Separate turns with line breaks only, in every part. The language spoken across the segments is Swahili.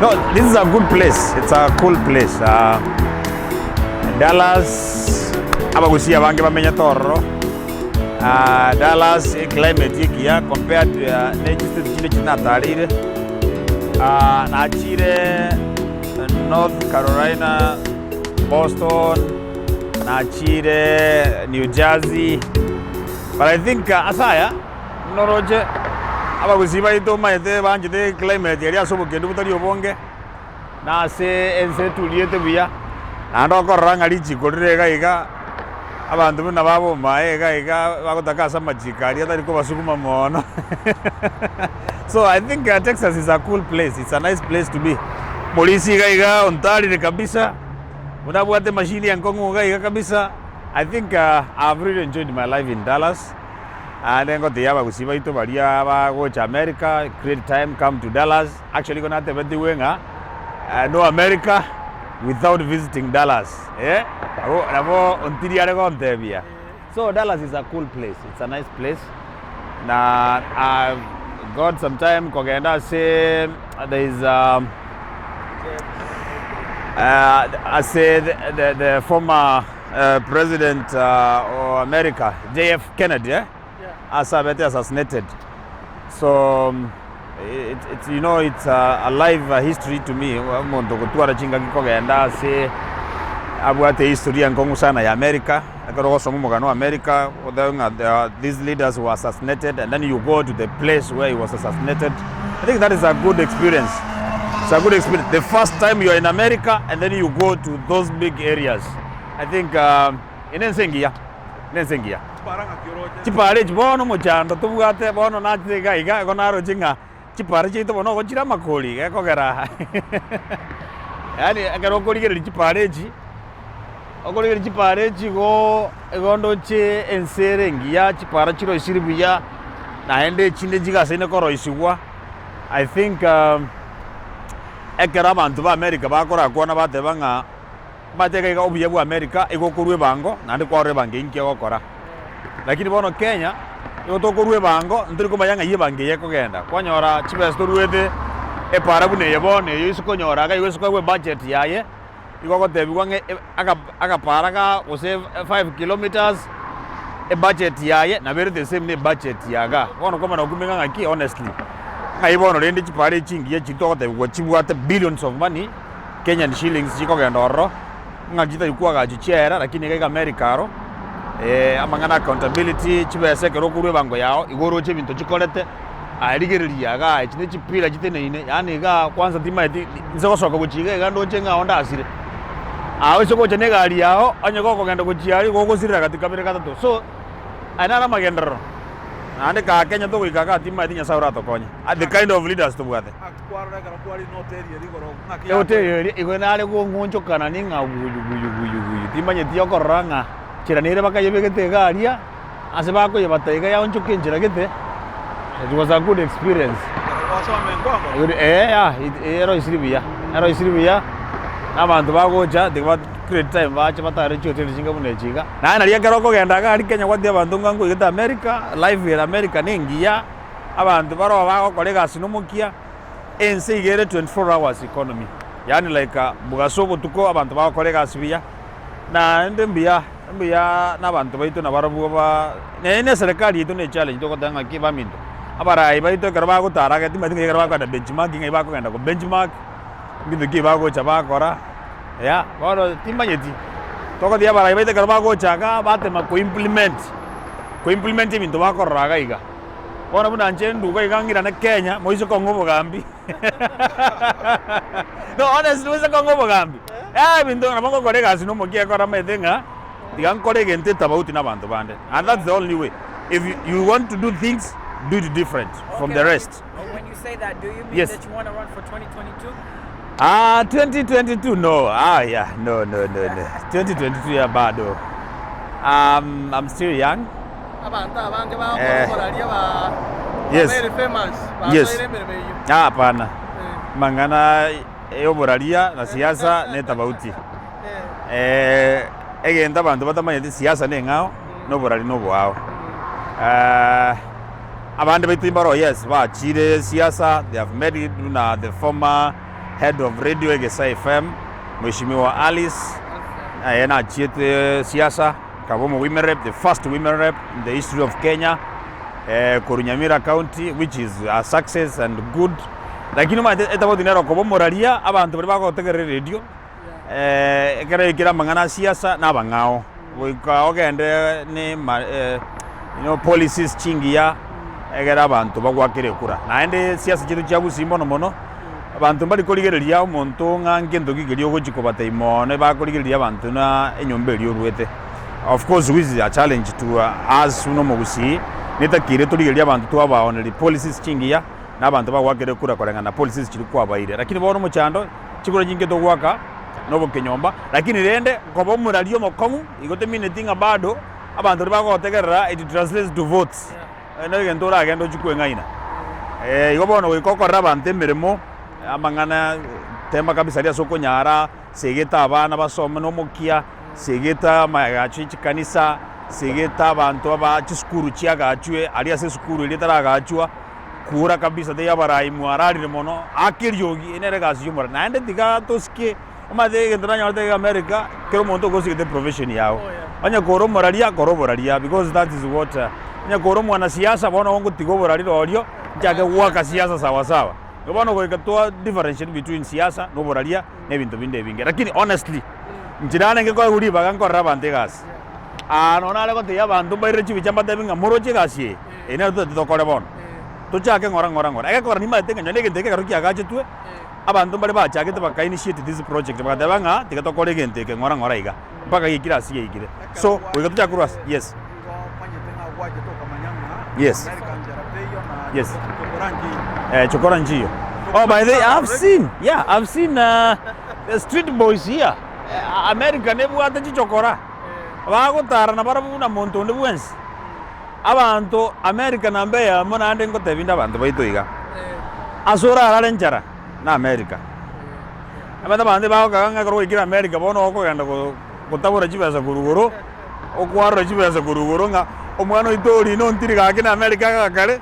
No, this is a good place. It's a cool place. Dallas, abagusia bange bamenya toro. Dallas climate ikia compared to next chile chinatarire. Nachire North Carolina, Boston, nachire New Jersey. But I think asaya noroje abagusiba itoma ete banje de climate area so bukendu butari obonge na se ense tuliete bia ando koranga lichi korega iga abantu bana babo maega iga bagotaka sama chikari atari ko basukuma mono. So I think Texas is a cool place. It's a nice place to be. Polisi iga ontari kabisa. Unabuate machine yankongo iga kabisa. I think I've really enjoyed my life in Dallas. And then got the Yaba Gusiba to Maria, go to America, create time, come to Dallas. Actually, gonna have the wing, no America without visiting Dallas. Yeah? So Dallas is a cool place. It's a nice place. Now I've got some time. Kogenda say there is I said the former president of America, JF Kennedy, assassinated. So it's you know it's a live history to me. Mondokutwara chinga kikogenda say abwate history yankongu sana ya America. Akoroso mumugano America. These leaders who were assassinated, and then you go to the place where he was assassinated. I think that is a good experience. It's a good experience. The first time you are in America, and then you go to those big areas. I think inensengia. Chipare chibono mochando tubwate bono natega iga gonaro chinga chipare chito bono gochira makoli gekogera. Yani agaro koligere chipare chi okoligere chipare chigo egondo che enserengia chipare chiro isiribuya na ende chinde jiga sene koro isiwa. I think ekera bantu ba America bakora kwana batebanga bateka iga obuye bwa America igokurwe bango nandi kwore bange inke gokora. Lakini bono Kenya yotokorwe bango ndiri kumayanga yibange yekogenda kwanyora chibesto ruwete epara bune yebone yisukonyora ga yisukwe budget yaye igogotebwa nge akapara ga ose 5 kilometers a budget yaye na very the same ne budget yaga bono koma nakumenga ngaki honestly ngai bono rende chipare chingi ye chitogotebwa chibwate billions of money Kenyan shillings chikogenda oro ngajita ikwaga chichera lakini ga America ro amangana accountability chibese kero kurwe bango yao igoro che bintu chikolete arigereria ga chine chipira chitene ine yani ga kwanza tima eti nzego soka kuchiga ga ndo chenga onda asire awe soko chene ga ali yao anyako kogenda kuchiari gogo sirira katika bere kata to so anara magendero ande ka Kenya to kuikaga tima eti nyasaura to konya the kind of leaders to bwate
akwarora gara kwari no teri rigoro
ngaki hotel igona ale go ngoncho kana ninga guyu tima nyeti yokoranga chiranire bakayebegete garia ase bako yebataiga ya oncho kenjira gete. It was a good experience. Ero isiribia abantu bagocha they were great time bacha batare chote chinga munechiga na ria garoko genda gari Kenya kwathi abantu ngango igeta America live in America ningia abantu baro bako kolega sinumukia ense igere 24 hours economy yani like bugasobo tuko abantu bako kolega sibia na ndembia n'abantu baito na barabu ba ne serikali ito ne challenge to kodanga kiba mindo abara ibaito karba ko taraga ti madinga karba ko da benchmark ngai ba ko ngenda ko benchmark ngindo kiba ko chaba kora ya boro timanyeti to ko dia bara ibaito karba ko chaga bate ma ko implement mindo ba ko raga iga bona buna nchendu ko igangira na Kenya moiso ko ngobo gambi. No honestly moiso ko ngobo gambi mindo na mongo kolega sino mokia ko ramedenga and that's the only way. If you want to do things, do it different from the rest.
When you say that, do you mean
yes.
that you want to run for 2022?
2022 no. No. 2022 yeah bad though. I'm still young. Yes.
Very famous.
Yes. Hapana. Mangana yoboralia na siasa neta bauti. Egenda bantu batamanye siasa nengao no borali no bwao. Abandi baitu imbaro yes ba chire siasa they have met the former head of radio Egesa FM, Mheshimiwa Alice, yena achiete siasa, Kabomo women rep, the first women rep in the history of Kenya, Korunyamira County, which is a success and good. Lakini etabo dinero Kabomo raria, abantu bari bagotegere radio, ekere ikira mangana siasa na bangao. Wika ogende ni policies chingia egera abantu bagwakire kura. Na ende siasa chitu chia Busimbo no mono. Abantu bali koligereria omuntu ngange ndogigerio gochiko bataimo ne bakoligereria abantu na enyombe rio rwete. Of course which is a challenge to us no mogusi nitakire toligereria abantu twabaoneri policies chingia na abantu bagwakire kura korengana policies chiri kwa baire. Lakini bono muchando chikoro jinge togwaka no bokenyomba lakini rende kobo murario mokongu igote minutinga bado abantu bagotegerera it translates to votes. No gentora agendo chikwe ngaina. Igobono wikokora abantu emirimo amangana tema kabisa ria soko nyara segeta abana basoma no mokia segeta magachi kanisa segeta abantu aba chiskuru chiagachwe aria se skuru ile taragachwa kura kabisa de yabarai muarari mono akiryogi enere gasi yumara nande diga toske amade gendra nyarte America kero monto gosi de profession yao anya koro moraria because that is what anya koro mwana siasa bona wangu tigo borari rorio jage waka siasa sawa sawa. Gobano go ikatoa differentiate between siasa no boraria ne bintu binde binge lakini honestly njirane ngeko huri baganko rabante gas nona le kote yabantu baire chibichamba tabinga moroche gasi ene to kore bon to chake ngora eke kora nima tenga nyone gente ke karuki agache tue abantu bale ba chake te baka initiate this project baka tabanga tikato kore gente ke ngora iga mpaka ikira siye ikire so we got to cross yes yes yes Chokoranjio. Oh, by the way, I've seen the street boys here. America nebu ata chichokora. Wago tara na barabu na monto nebu ens. Abantu America na mbeya mona ande ngote binda bantu baito iga. Asura aralenchara na America. Abanda bande bago kaganga karo ikira America bono oko ganda gotabura chibasa kuruguru. Okwaro chibasa kuruguru nga omwana itori no ntiri gake na America gakale.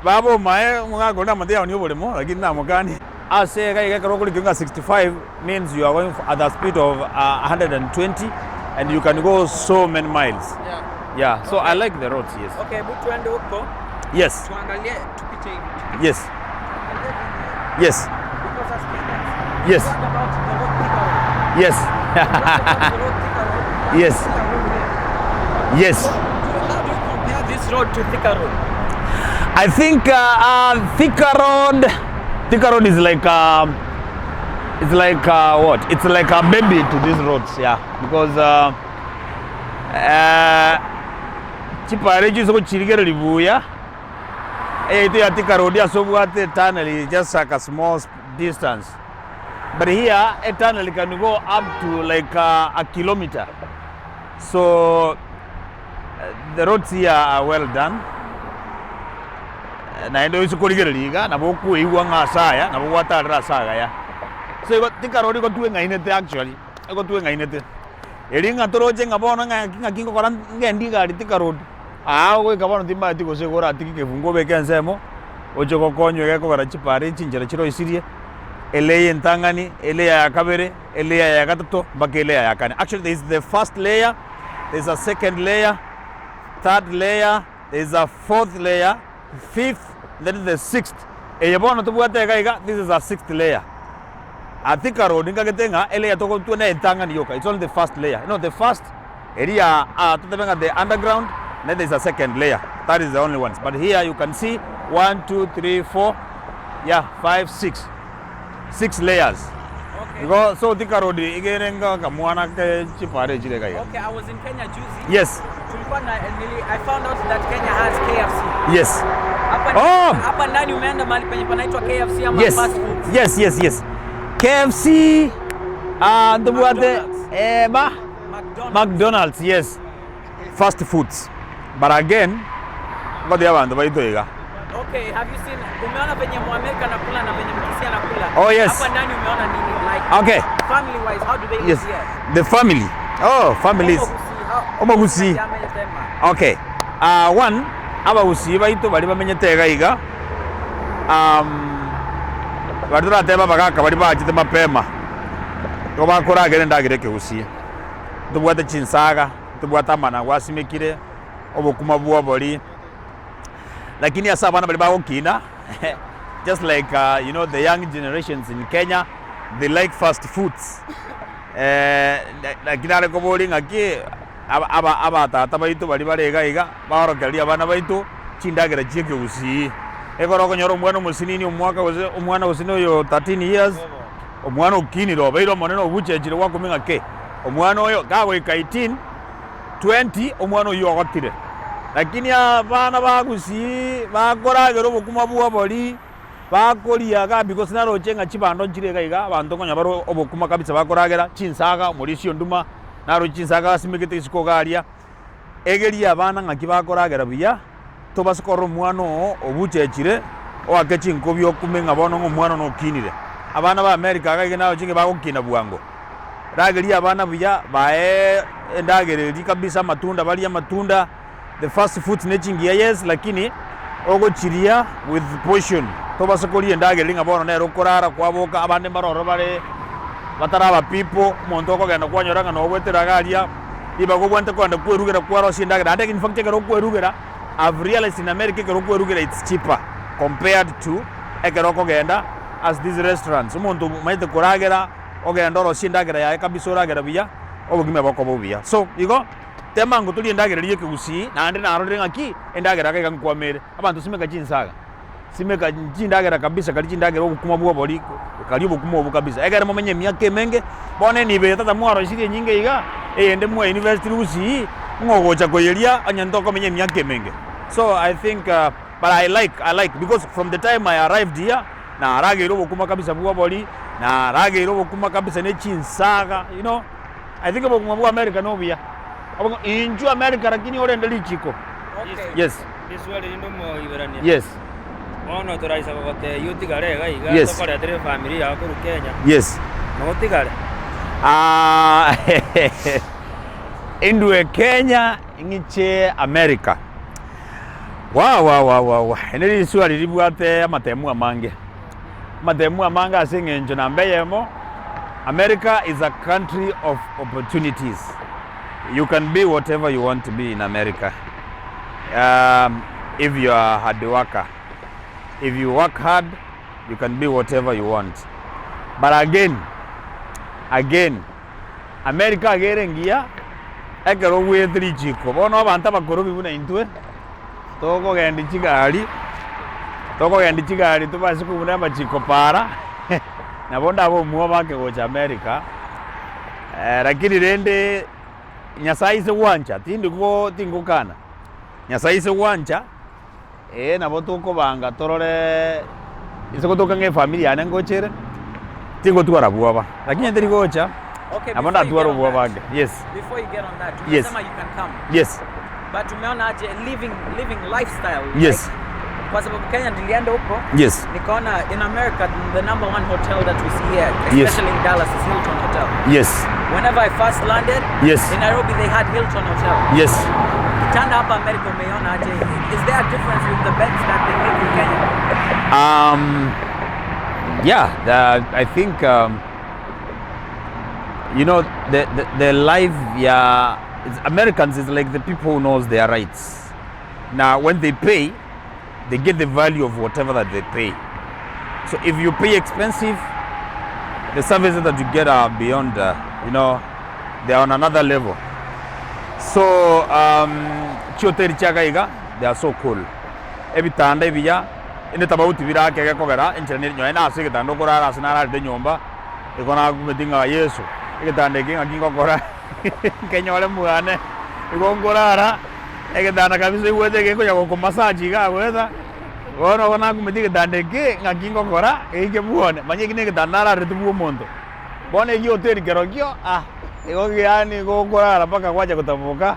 Babo mae munga na mate oni obole mo lakini na mogani ase ga karo kuli 65 means you are going at the speed of 120 and you can go so many miles. Yeah, so okay. I like the roads, yes.
Okay, but tuende huko.
Yes.
Tuangalie tupite hivi.
Yes. Yes. Yes. Yes. Yes. Yes.
How do you compare this road to Thika Road?
I think Thika Road is like what? It's like a baby to these roads, yeah. Because Chipareji so chirigere libuya. Ito ya Thika Road ya so what tunnel is just like a small distance. But here a tunnel can go up to like a kilometer. So the roads here are well done. Na ndo iso koligereriga na boku iwa ngasaya na boku atara saga ya so iko Thika Road iko tuwe ngainete actually iko tuwe ngainete elinga toroje ngabona ngakingo kora ngendi gari Thika Road we kabona timba tiko se gora tikike fungo bekensemo ocho kokonyo ke kora chipare chinjera chiro isirie eleye ntangani eleya ya kabere eleya ya gatatu bakeleya ya kane. Actually there is the first layer, there is a second layer, third layer, there is a fourth layer, fifth, that is the sixth. This is a sixth layer. I think a road it's only the first layer. You know, the first area the underground, then there's a second layer. That is the only ones. But here you can see 1, 2, 3, 4, 5, 6. 6 layers. Okay. So Thika Road again
okay, I was in Kenya juzi.
Yes.
I found out that Kenya has KFC.
Yes.
Hapa ndani umeenda mahali penye panaitwa KFC ama fast food.
Yes. KFC McDonald's, yes. Fast foods. But again, what they want to
okay, have you seen umeona venye Muamerika nakula na venye Mkisia nakula?
Oh yes.
Hapa ndani umeona nini like
okay.
Family wise how do they live here?
The family. Oh, families. Omogusi. Okay. One abagusi baitu bali bamenyetega iga Badura teba bagaka bari bajite mapema. Yo bakoragere ndagire kegusie. Tubwate chinsaga, tubwata mana wasimikire obukuma bwobori. Lakini asa bana bali bagokina. Just like you know, the young generations in Kenya, they like fast foods. Lakini ale kobori ngaki aba tata baitu bali barega barokali abana baitu chindagire chike gusi. Egoro konyoro mwana musinini umwana usino yo 13 years. Omwana ukini ro bairo moneno buchejire wakuminga ke. Omwana oyo gawe ka 18 20 omwana oyo agotire. Lakini abana bagusi bakoragero bukuma bwobori bakoriaga because naro chenga chibando chirega iga abantu konya baro obukuma kabisa bakoragera chinsaga murisio nduma naro chinsaga simikite isikogaria egeria abana ngaki bakoragera biya to baskoro mwano obuchechire oake chinkobyo kumenga bono ngomwana no kinire abana ba America agage nawo chinge bagokina bwango rageria abana biya bae endagereri kabisa matunda bali ya matunda the fast food nechingia yes lakini ogo chiria with portion to basakori endageri ngabono nero korara kwaboka abande maroro bare bataraba people monto ko genda kwanyoranga no gwetera garia iba go gwante kwanda kwerugera kwaro sindagera ande in fact kero kwerugera I've realized in America kero kwerugera it's cheaper compared to ekero ko genda as these restaurants monto maite koragera ogenda ro sindagera ya kabisa oragera biya obugime bako bobia so igo temango tuli endagera liye kugusi na ande na rore ngaki endagera ga nkwamere abantu simeka chinsaga simeka chindagera kabisa kali chindagera okukuma bwobori kali obukuma obu kabisa egere momenye myake menge bone ni be tata mwaro shiri nyinge iga ende mwa university rusi ngogocha koyeria anyantoko menye myake menge so I think but I like because from the time I arrived here na ragero obukuma kabisa bwobori na ragero obukuma kabisa ne chinsaga you know I think obukuma bwa America no bia inju America lakini ore ndeli chiko yes
this word indo Omoiberania
yes
ono toraisa kote yutigare ga iga
yes.
Tokore atre familia yako ru Kenya
yes
no tigare
indue Kenya ngiche America wow eneli swali libwate amatemu amange asengenjo na mbeyemo America is a country of opportunities. You can be whatever you want to be in America if you are a hard worker. If you work hard, you can be whatever you want. But again, America agerengia ekero gwethiri chiko bono abantu abakoro bibuna intwe toko gendi chigari tubasi kubuna machiko para na bonda abo muo bake gocha America lakini rende Nyasai se wancha tingukana Nyasai se wancha na botuko banga torore isoko tokange familia ane ngochere tingo twara buaba lakini ndiri gocha
okay
abanda twara buaba yes
before you get on that
yes.
Tumesema you can come
yes
but tumeona aje living lifestyle
yes
like, kwa sababu Kenya nilienda huko
yes
nikaona in America the number one hotel that we see here especially in Dallas is Hilton Hotel
yes
whenever I first landed
yes
in Nairobi they had Hilton Hotel
yes
kitanda hapa America umeona aje is there a difference with the beds that they make in Kenya
yeah I think you know the life Americans is like the people who knows their rights. Now when they pay they get the value of whatever that they pay. So if you pay expensive, the services that you get are beyond, you know, they are on another level. So, they are so cool. Every time they via, in the Tabauti Vira, Kagakogara, internet, you know, second and Nogora, Asana, the Nyomba, they're going to be a year so. You get the king of Gora, Kenya Muane, you go Gora. Egedana kabisa uweze geko ya ko massage ga weza wono wana kumediga dandeke ngakingo kora ege buone manyegine gedanara retubu mondo bone yo hotel gerogio ego yani go kora paka kwaje kutavuka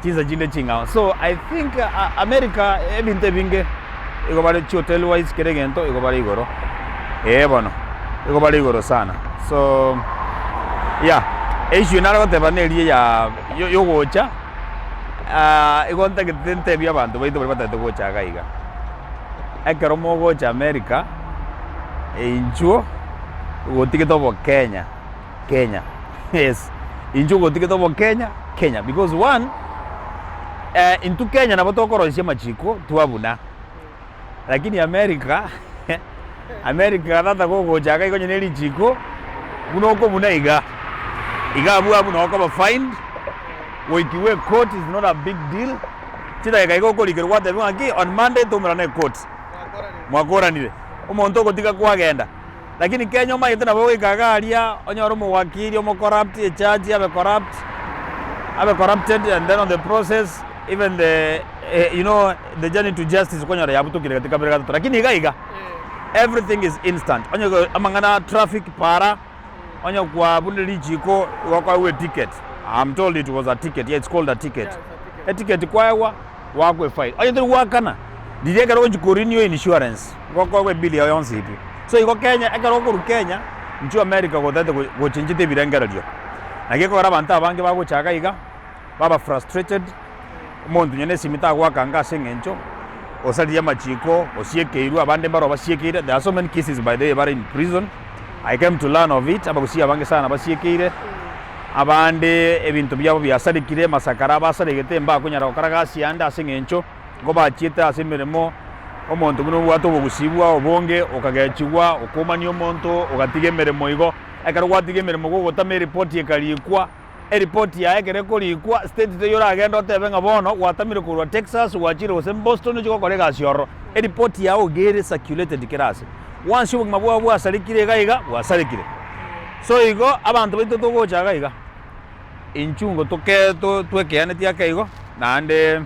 chiza jinde chinga so I think America ebinte binge ego bale hotel wise keregento ego bale igoro bono ego bale igoro sana so yeah issue naro te baneli ya yo gocha igonta que tente bia bantu baitu bari batatu gocha gaiga ekero mo gocha America inchuo gotigetobo Kenya. Yes. Inchuo gotigetobo Kenya because one into Kenya nabo tokorosia machiko twabuna. Lakini America thata gogochaga igonye neri chiko bunoko buna iga abu no ko find we court is not a big deal. Chida iga ko likerwa the wangi on Monday tumrane court mwakoranire umuntu gotiga kwagenda. Lakini Kenya maite nabo igagaria onyoro mu wakili omo corrupt a judge abe corrupted, and then on the process even the the journey to justice konyora yabutukire katika berega. Lakini iga everything is instant. Onyo amangana traffic para onyo kwa bunde chiko wakwa we ticket. I'm told it was a ticket. Yeah, it's called a ticket. Yeah, a ticket kwawa wakwe fine. Onyo ndu wakana direka ro jikorinyo insurance wakwa we bill yonse ipi. So iko Kenya ekaro ku Kenya nchu America go that go change the birengario. Nageko gara banta abange bago chaka iga baba frustrated umuntu nyene simita gwakanga sengencho osalia machiko osiekeirwa abande baro basiekeire. There are so many cases by the way in prison. I came to learn of it abagusia abange sana basiekeire abande ebintu byabo byasalikire masakara basaligete mba kunyara okaraga sianda asengencho ngo bachita asemeremo omuntu guno bwato bugusibwa obonge okagachigwa okomani omuntu ogatigemeremo igo ekaro gwatigemeremo gogotame report yekalikwa report ya ekere kolikwa state de yora agenda otebenga bono gwatamire kurwa Texas gwachire ose Boston chiko korega cioro report ya ogere circulated kirase once you mabwa bwa salikire gaiga wasalikire. So igo abantu bito togocha gaiga inchungo twekeane tia kaigo nande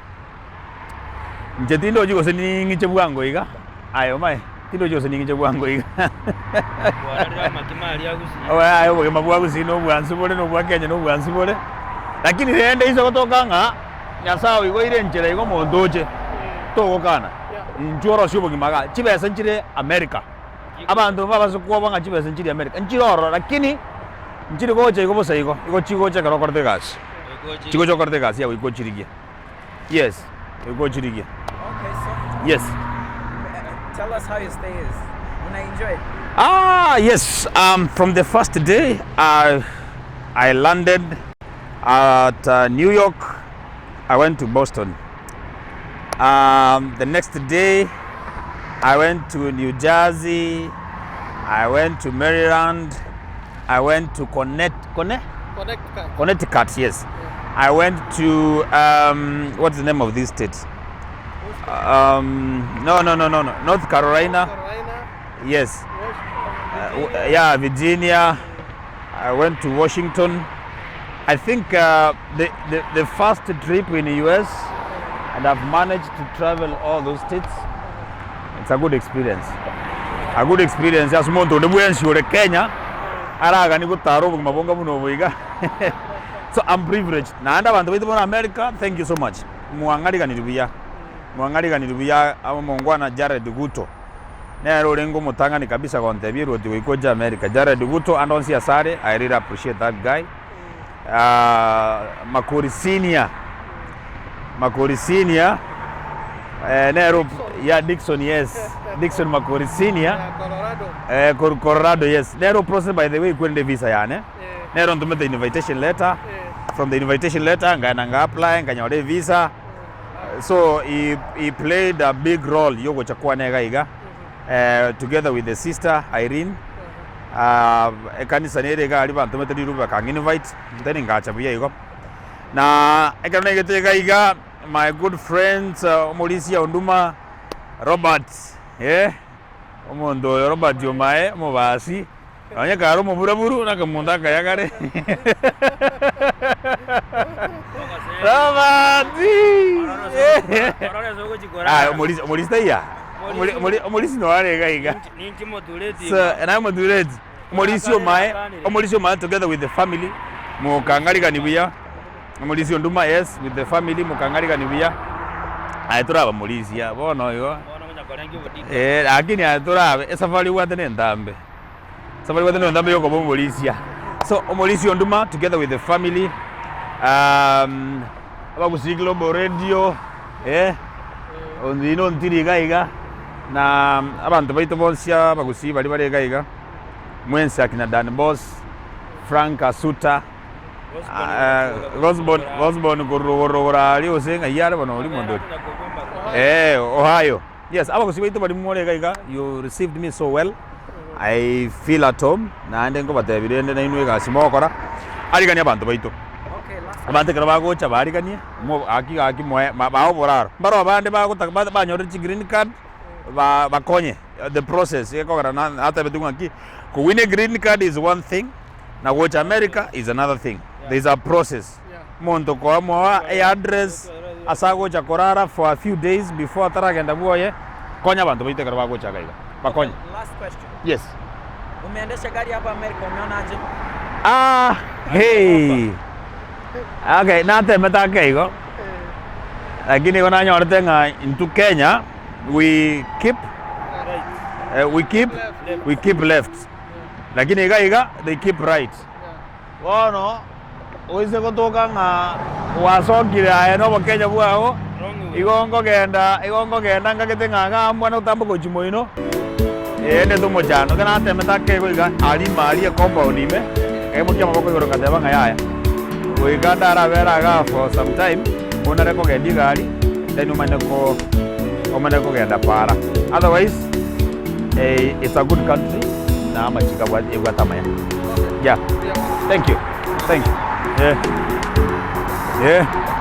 njetindo jigo seningi chebwango iga ayo mai tindo jigo seningi chebwango iga
wararira makimali agusi
ayo bwe mabwa agusi no bwansibole no bwakenya no bwansibole. Lakini rende iso gotokanga nyasawe igo ire njere igo mondoje togokana njoro shubo gimaga chibesa nchire America abantu babasukwa banga chibesa nchire America nchiroro. Lakini nchiri goje igo bosa igo chigo cha karo korte gas chigo cho korte gas ya igo chirigia. Yes, igo chirigia.
Okay, so
Yes.
Tell us how your stay is. When I enjoy it.
Yes. From the first day, I landed at New York. I went to Boston. The next day, I went to New Jersey. I went to Maryland. I went to Connecticut. Yes. Yeah. I went to what's the name of this state? No. North Carolina. Yes. Virginia. I went to Washington. I think the first trip in the US, and I've managed to travel all those states. It's a good experience. As monto de buen sure Kenya. Araga ni gutaro mabonga buno buiga. So I'm privileged. Na anda bantu bitu America, thank you so much. Muangaliga nirubiya abo mongwana Jared Guto. Nero rengo mutanga ni kabisa kwa ntebiru oti wikoja America. Jared Guto and onsi asare, I really appreciate that guy. Makori Senior. Nero ya Dixon, yes. Dixon Makori Senior. Colorado, yes. Nero process by the way kwende visa yane. Nero ntume the invitation letter. From the invitation letter nga apply nganyore visa. So he played a big role yogo chakwa nega iga. Together with the sister Irene. Kanisa nere ga aliba ntume the ruba kang invite. Then ngacha buya igo. Na ekana ngetega iga my good friends Omolisia Onduma Robert. Omondo Robert Yomae mobasi. Anya karo mubura nakamunda kayagare. Omolista ya. Omolisi no arega iga. So and I'm Durezi. Omolisio Mae together with the family. Mukangaliga nibuya. Omolisio Nduma, yes, with the family mukangaliga nibuya. Aitura Omolisia bono yo. Lakini aitura safari watene ndambe. Somebody with the yoko Omolisia. So Omolisio Nduma together with the family. Abagusi Global Radio. Ondino ntiriga iga. na abantu baitu bonsia bagusi bali barega mwensi akina Dan Boss, Frank Asuta, Rosborn gorogora ali osenga yare bano oli mondo. Ohio. Yes, abagusi baitu bali murega you received me so well. I feel at home na ande ngo batebirende na inwe gasimokora arigania abantu baitu. Abantu kara bagocha barigania mo aki moe baoboraro baro abande bagutaka banyore green card bakonye the process ekogara na hata betunga ki ku win a green card is one thing na watch America is another thing. There is a process monto ko mo address asagocha korara for a few days before taragenda buoye konya abantu baitu kara bagocha gaiga bakonye.
Last question.
Yes.
Umeendesha gari hapa America umeonaje?
Hey. Okay, nate metake iko. Lakini kona nyorte nga into Kenya we keep left. Lakini iga they keep right. Wono oise kutoka nga wasokire eno Kenya bwao. Igongo genda ngakete nga mwana utambo ko chimoino. Ende tumo jano kana nate metake iko iga ali mali compound ime. Kaya mukia maboko yoro kadeba nga yaya. We got that for some time. Unare ko gendi gari, then umane ko genda para. Otherwise, it's a good country. Na machika bwa tamaya. Yeah. Thank you. Yeah.